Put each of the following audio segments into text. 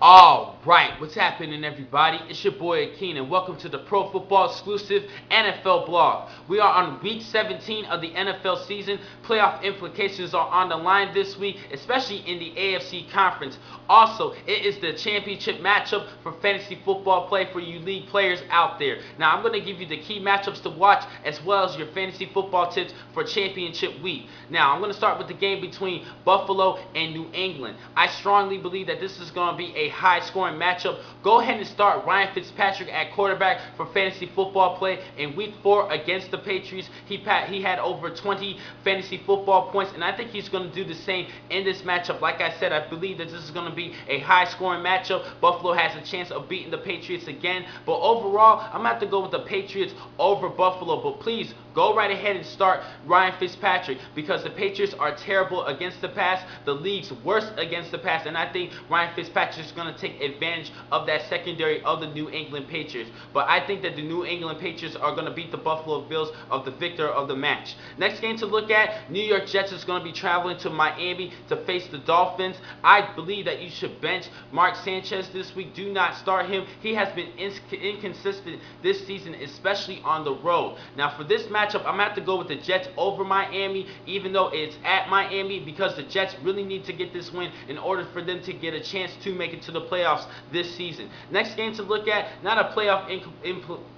All right, what's happening, everybody? It's your boy Akeen, and welcome to the Pro Football Exclusive NFL blog. We are on week 17 of the NFL season. Playoff implications are on the line this week, especially in the AFC Conference. Also, it is the championship matchup for fantasy football play for you league players out there. Now, I'm going to give you the key matchups to watch as well as your fantasy football tips for championship week. Now, I'm going to start with the game between Buffalo and New England. I strongly believe that this is going to be a high-scoring matchup. Go ahead and start Ryan Fitzpatrick at quarterback for fantasy football play. In Week 4 against the Patriots, he had over 20 fantasy football points, and I think he's going to do the same in this matchup. Like I said, I believe that this is going to be a high-scoring matchup. Buffalo has a chance of beating the Patriots again, but overall, I'm going to have to go with the Patriots over Buffalo. But please, go right ahead and start Ryan Fitzpatrick because the Patriots are terrible against the pass, the league's worst against the pass, and I think Ryan Fitzpatrick is going to take advantage of that secondary of the New England Patriots. But I think that the New England Patriots are going to beat the Buffalo Bills of the victor of the match. Next game to look at, New York Jets is going to be traveling to Miami to face the Dolphins. I believe that you should bench Mark Sanchez this week. Do not start him. He has been inconsistent this season, especially on the road. Now for this matchup, I'm going to have to go with the Jets over Miami, even though it's at Miami, because the Jets really need to get this win in order for them to get a chance to make it to the playoffs this season. Next game to look at, not a playoff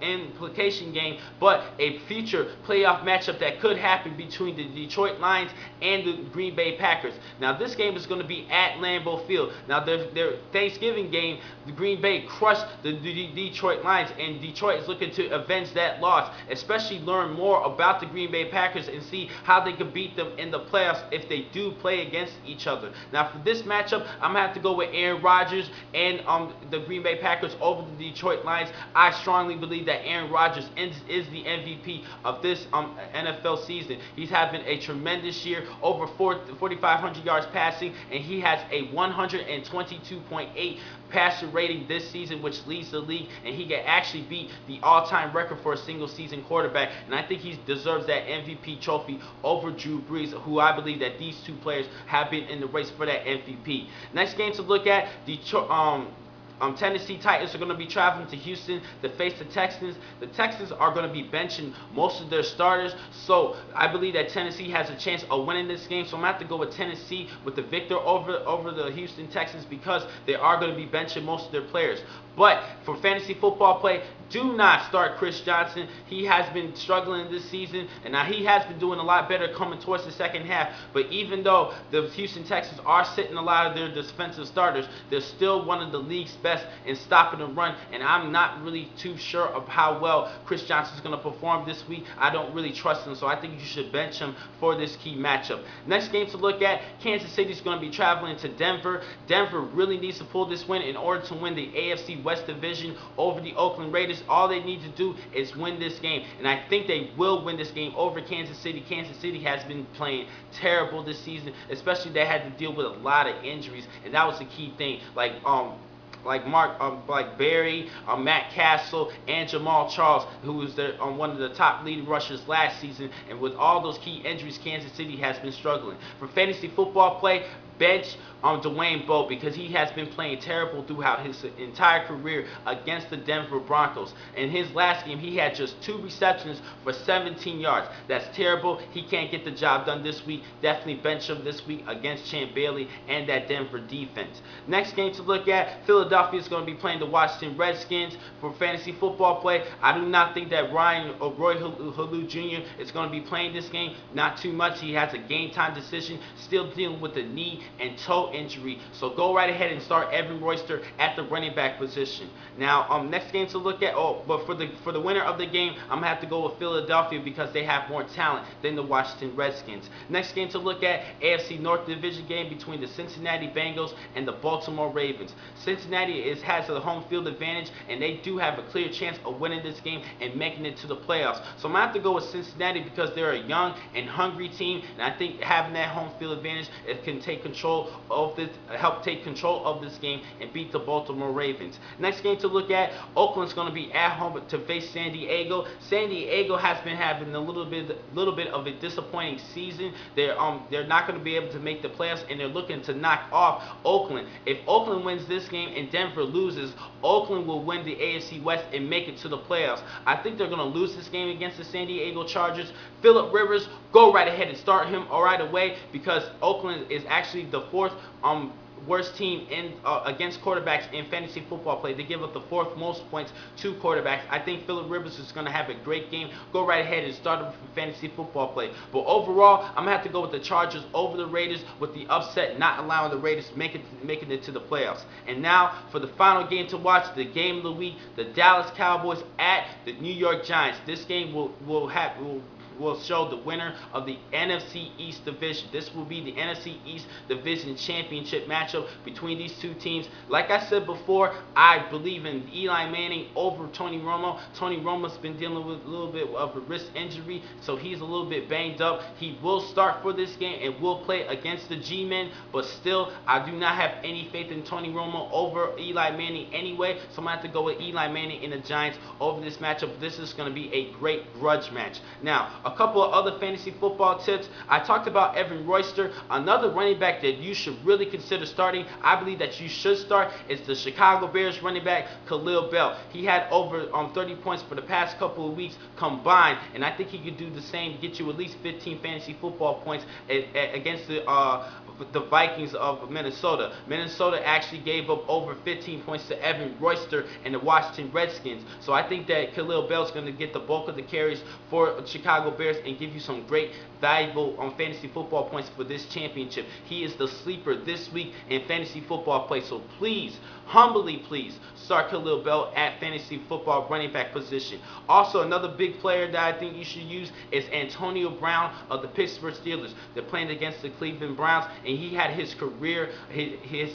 implication game, but a future playoff matchup that could happen between the Detroit Lions and the Green Bay Packers. Now this game is going to be at Lambeau Field. Now their Thanksgiving game, the Green Bay crushed the Detroit Lions, and Detroit is looking to avenge that loss, especially learn more about the Green Bay Packers and see how they could beat them in the playoffs if they do play against each other. Now for this matchup, I'm going to have to go with Aaron Rodgers and the Green Bay Packers over the Detroit Lions. I strongly believe that Aaron Rodgers is the MVP of this NFL season. He's having a tremendous year, over 4,500 yards passing, and he has a 122.8 passer rating this season, which leads the league, and he can actually beat the all-time record for a single season quarterback, and I think he deserves that MVP trophy over Drew Brees, who I believe that these two players have been in the race for that MVP. Next game to look at, Tennessee Titans are going to be traveling to Houston to face the Texans. The Texans are going to be benching most of their starters, so I believe that Tennessee has a chance of winning this game. So I'm going to have to go with Tennessee with the victor over the Houston Texans because they are going to be benching most of their players. But for fantasy football play, do not start Chris Johnson. He has been struggling this season, and now he has been doing a lot better coming towards the second half. But even though the Houston Texans are sitting a lot of their defensive starters, they're still one of the league's best in stopping the run, and I'm not really too sure of how well Chris Johnson is going to perform this week. I don't really trust him, so I think you should bench him for this key matchup. Next game to look at, Kansas City is going to be traveling to Denver. Denver really needs to pull this win in order to win the AFC West Division over the Oakland Raiders. All they need to do is win this game, and I think they will win this game over Kansas City. Kansas City has been playing terrible this season, especially they had to deal with a lot of injuries, and that was the key thing. Like Barry, Matt Castle, and Jamal Charles, who was one of the top leading rushers last season. And with all those key injuries, Kansas City has been struggling. For fantasy football play, bench Dwayne Bowe because he has been playing terrible throughout his entire career against the Denver Broncos. In his last game, he had just 2 receptions for 17 yards. That's terrible. He can't get the job done this week. Definitely bench him this week against Champ Bailey and that Denver defense. Next game to look at, Philadelphia is going to be playing the Washington Redskins for fantasy football play. I do not think that Roy Halou Jr. is going to be playing this game. Not too much. He has a game time decision, still dealing with the knee and toe injury. So go right ahead and start Evan Royster at the running back position. Now, next game to look at, but for the winner of the game, I'm going to have to go with Philadelphia because they have more talent than the Washington Redskins. Next game to look at, AFC North Division game between the Cincinnati Bengals and the Baltimore Ravens. Cincinnati has a home field advantage, and they do have a clear chance of winning this game and making it to the playoffs. So I'm going to have to go with Cincinnati because they're a young and hungry team, and I think having that home field advantage, it can take control take control of this game and beat the Baltimore Ravens. Next game to look at, Oakland's going to be at home to face San Diego. San Diego has been having a little bit of a disappointing season. They're not going to be able to make the playoffs, and they're looking to knock off Oakland. If Oakland wins this game and Denver loses, Oakland will win the AFC West and make it to the playoffs. I think they're going to lose this game against the San Diego Chargers. Phillip Rivers, go right ahead and start him right away, because Oakland is actually the fourth worst team in against quarterbacks in fantasy football play. They give up the fourth most points to quarterbacks. I think Phillip Rivers is going to have a great game. Go right ahead and start him for fantasy football play. But overall, I'm going to have to go with the Chargers over the Raiders, with the upset not allowing the Raiders making it to the playoffs. And now for the final game to watch, the game of the week, the Dallas Cowboys at the New York Giants. This game will show the winner of the NFC East Division. This will be the NFC East Division Championship matchup between these two teams. Like I said before, I believe in Eli Manning over Tony Romo. Tony Romo's been dealing with a little bit of a wrist injury, so he's a little bit banged up. He will start for this game and will play against the G-Men, but still, I do not have any faith in Tony Romo over Eli Manning anyway, so I'm going to have to go with Eli Manning and the Giants over this matchup. This is going to be a great grudge match. Now, a couple of other fantasy football tips. I talked about Evan Royster. Another running back that you should really consider starting, I believe that you should start, is the Chicago Bears running back Khalil Bell. He had over 30 points for the past couple of weeks combined, and I think he could do the same, get you at least 15 fantasy football points against the Vikings of Minnesota. Minnesota actually gave up over 15 points to Evan Royster and the Washington Redskins. So I think that Khalil Bell is going to get the bulk of the carries for Chicago Bears and give you some great, valuable fantasy football points for this championship. He is the sleeper this week in fantasy football play. So please, humbly please, start Khalil Bell at fantasy football running back position. Also, another big player that I think you should use is Antonio Brown of the Pittsburgh Steelers. They're playing against the Cleveland Browns, and he had his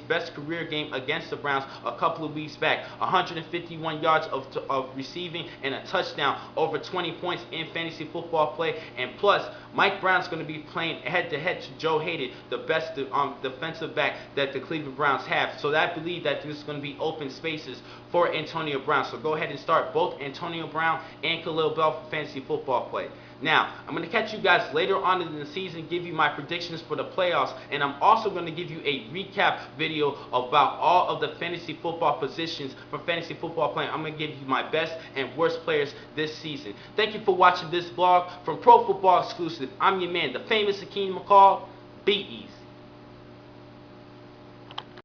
best career game against the Browns a couple of weeks back. 151 yards of receiving and a touchdown, over 20 points in fantasy football play. And plus, Mike Brown's going to be playing head-to-head to Joe Hayden, the best defensive back that the Cleveland Browns have. So I believe that there's going to be open spaces for Antonio Brown. So go ahead and start both Antonio Brown and Khalil Bell for fantasy football play. Now, I'm going to catch you guys later on in the season, give you my predictions for the playoffs, and I'm also going to give you a recap video about all of the fantasy football positions for fantasy football playing. I'm going to give you my best and worst players this season. Thank you for watching this vlog from Pro Football Exclusive. I'm your man, the famous Akeem McCall. Be easy.